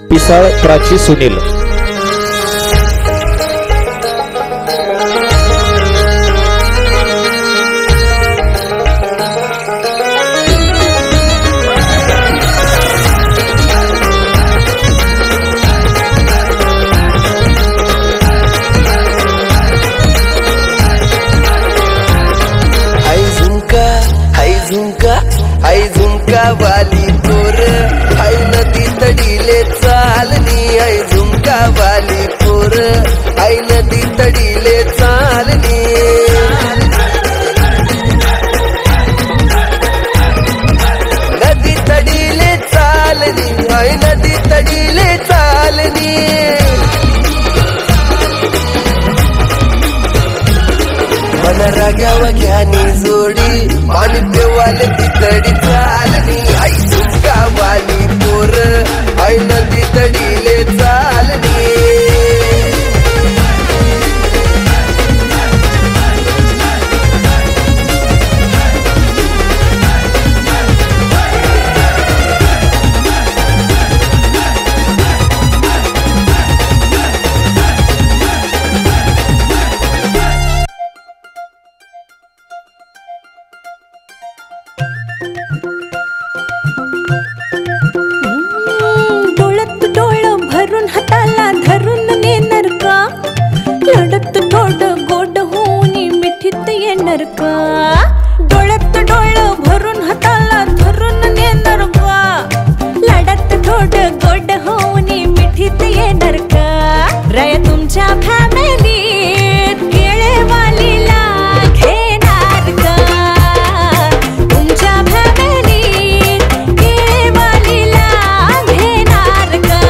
पिसाळ प्राची सुनील आई झुमका वाली पोर आई नदी तडीले चालनी आई झुमका वाली पोर आई नदी तडीले चालनी नदी तडीले चालनी आई नदी तडीले चालनी मन रागावा घ्यानी जोडी पाणी देवाले तितडी चालनी आई झुमका वाली पोर आई नदी तडीले चालनी हाताला धरून नेणार का लढत थोडं गोड होऊनी मिठीत येणार का डोळ्यात डोळ भरून हाताला धरून नेणार का लढत थोडं गोड होऊनी मिठीत येणार का राया तुमच्या फॅमिलीत केळेवालीला घेणार का तुमच्या फॅमिलीत केळेवालीला घेणार का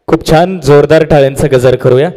खूप छान जोरदार टाळ्यांचा गजर करूया.